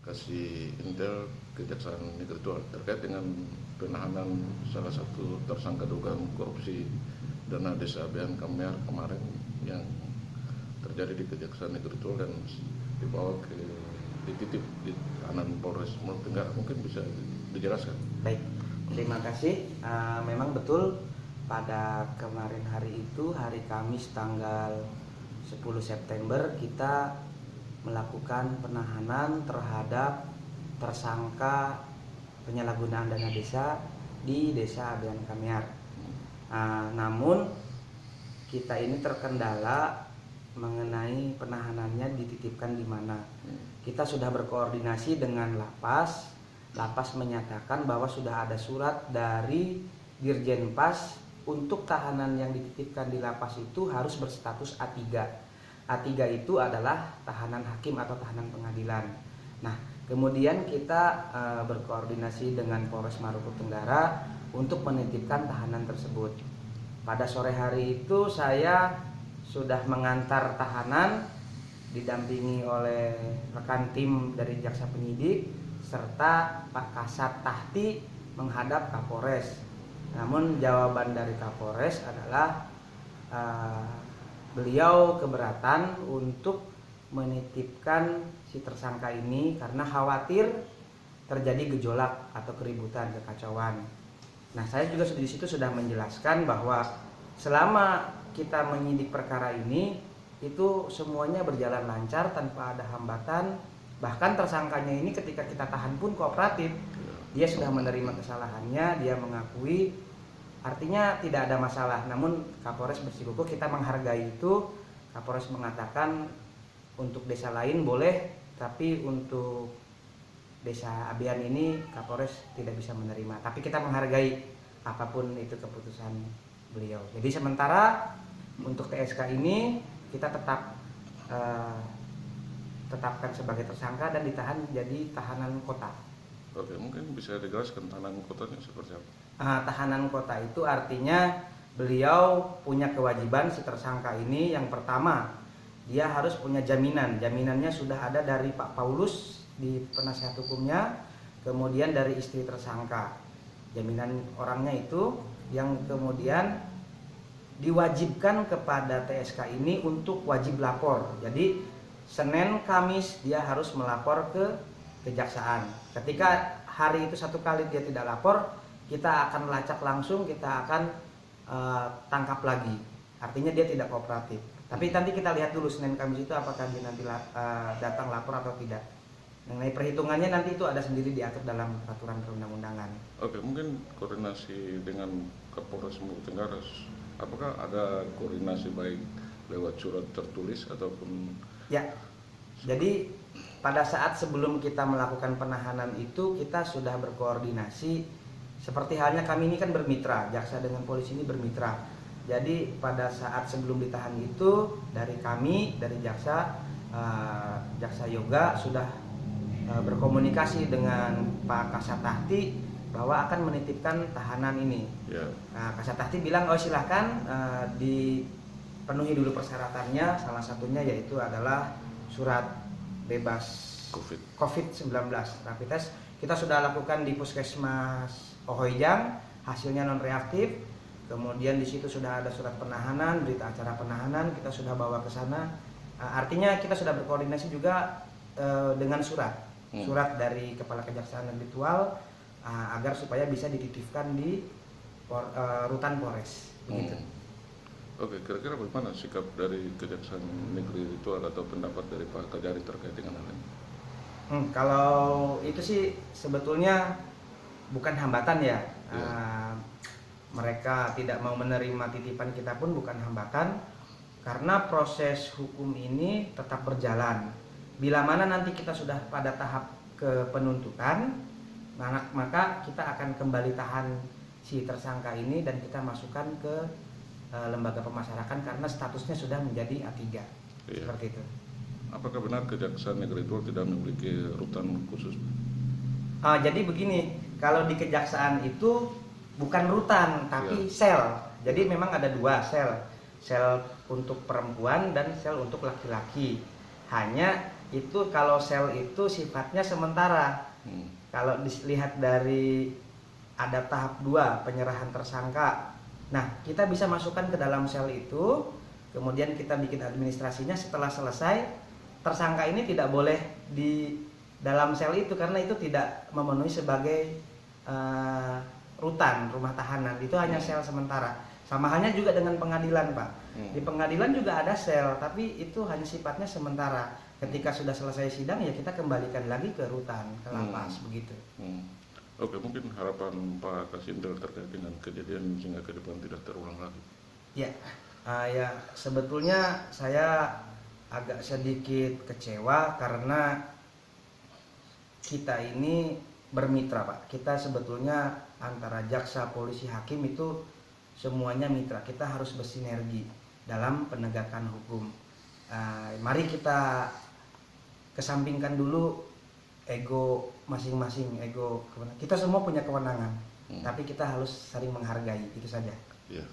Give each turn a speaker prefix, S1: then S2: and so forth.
S1: kasih intel Kejaksaan Negeri Tua terkait dengan penahanan salah satu tersangka dugaan korupsi dana desa Abean Kamer kemarin yang terjadi di Kejaksaan Negeri Tua dan dibawa ke dititip di tahanan Polres Maluku Tenggara. Mungkin bisa dijelaskan.
S2: Baik, terima kasih. Memang betul pada kemarin hari itu, hari Kamis tanggal 10 September kita melakukan penahanan terhadap tersangka penyalahgunaan dana desa di Desa Abean Kamer. Namun kita ini terkendala mengenai penahanannya dititipkan di mana. Kita sudah berkoordinasi dengan Lapas. Lapas menyatakan bahwa sudah ada surat dari Dirjen Pas untuk tahanan yang dititipkan di Lapas itu harus berstatus A3. A3 itu adalah tahanan hakim atau tahanan pengadilan. Nah, kemudian kita berkoordinasi dengan Polres Maluku Tenggara untuk menitipkan tahanan tersebut. Pada sore hari itu saya sudah mengantar tahanan didampingi oleh rekan tim dari jaksa penyidik serta Pak Kasat Tahti menghadap Kapolres. Namun jawaban dari Kapolres adalah beliau keberatan untuk menitipkan si tersangka ini karena khawatir terjadi gejolak atau keributan, kekacauan. Nah, saya juga di situ sudah menjelaskan bahwa selama kita menyidik perkara ini itu semuanya berjalan lancar tanpa ada hambatan. Bahkan tersangkanya ini ketika kita tahan pun kooperatif. Dia sudah menerima kesalahannya, dia mengakui. Artinya tidak ada masalah. Namun Kapolres bersikukuh kita menghargai itu. Kapolres mengatakan untuk desa lain boleh, tapi untuk Desa Abean ini Kapolres tidak bisa menerima. Tapi kita menghargai apapun itu keputusan beliau. Jadi sementara untuk TSK ini kita tetapkan sebagai tersangka dan ditahan jadi tahanan kota.
S1: Oke, mungkin bisa dijelaskan tahanan kotanya seperti apa?
S2: Tahanan kota itu artinya beliau punya kewajiban si tersangka ini. Yang pertama, dia harus punya jaminan. Jaminannya sudah ada dari Pak Paulus di penasihat hukumnya, kemudian dari istri tersangka. Jaminan orangnya itu yang kemudian diwajibkan kepada TSK ini untuk wajib lapor. Jadi Senin Kamis dia harus melapor ke kejaksaan. Ketika hari itu satu kali dia tidak lapor, kita akan lacak langsung, kita akan tangkap lagi. Artinya dia tidak kooperatif. Tapi nanti kita lihat dulu Senin Kamis itu apakah dia nanti datang lapor atau tidak. Mengenai perhitungannya nanti itu ada sendiri diatur dalam peraturan perundang-undangan.
S1: Oke, mungkin koordinasi dengan Kapolres Maluku Tenggara, apakah ada koordinasi baik lewat surat tertulis ataupun?
S2: Ya, jadi pada saat sebelum kita melakukan penahanan itu kita sudah berkoordinasi. Seperti halnya kami ini kan bermitra, jaksa dengan polisi ini bermitra. Jadi pada saat sebelum ditahan itu dari kami, dari jaksa Yoga sudah berkomunikasi dengan Pak Kasat Tahti bahwa akan menitipkan tahanan ini. Nah, Kasat Tahti bilang, oh silahkan dipenuhi dulu persyaratannya. Salah satunya yaitu adalah surat bebas COVID-19 rapid test. Kita sudah lakukan di Puskesmas Ohoijang, hasilnya non reaktif. Kemudian di situ sudah ada surat penahanan, berita acara penahanan, kita sudah bawa ke sana. Artinya kita sudah berkoordinasi juga dengan surat dari Kepala Kejaksaan Negeri Tua agar supaya bisa dititipkan di rutan Polres. Begitu.
S1: Oke, kira-kira bagaimana sikap dari Kejaksaan Negeri Tua atau pendapat dari Pak Kajari terkait dengan hal ini?
S2: Kalau itu sih sebetulnya bukan hambatan ya. Mereka tidak mau menerima titipan kita pun bukan hambatan, karena proses hukum ini tetap berjalan. Bila mana nanti kita sudah pada tahap ke penuntutan, maka kita akan kembali tahan si tersangka ini dan kita masukkan ke lembaga pemasyarakatan karena statusnya sudah menjadi A3. Seperti itu.
S1: Apakah benar Kejaksaan Negeri Tua tidak memiliki rutan khusus?
S2: Jadi begini, kalau di kejaksaan itu bukan rutan tapi sel. Jadi memang ada dua sel untuk perempuan dan sel untuk laki-laki. Hanya itu kalau sel itu sifatnya sementara. Kalau dilihat dari ada tahap 2 penyerahan tersangka. Nah, kita bisa masukkan ke dalam sel itu, kemudian kita bikin administrasinya. Setelah selesai, tersangka ini tidak boleh di dalam sel itu karena itu tidak memenuhi sebagai rutan rumah tahanan. Itu hanya sel sementara. Sama halnya juga dengan pengadilan, Pak. Di pengadilan juga ada sel, tapi itu hanya sifatnya sementara. Ketika sudah selesai sidang, ya kita kembalikan lagi ke rutan, ke lapas, begitu.
S1: Oke, mungkin harapan Pak Kasintel terkait dengan kejadian sehingga ke depan tidak terulang lagi.
S2: Ya, ya sebetulnya saya agak sedikit kecewa karena kita ini bermitra, Pak. Kita sebetulnya antara jaksa, polisi, hakim itu semuanya mitra. Kita harus bersinergi dalam penegakan hukum. Mari kita kesampingkan dulu ego masing-masing, ego kita semua punya kewenangan, tapi kita harus saling menghargai, itu saja.
S1: Ya.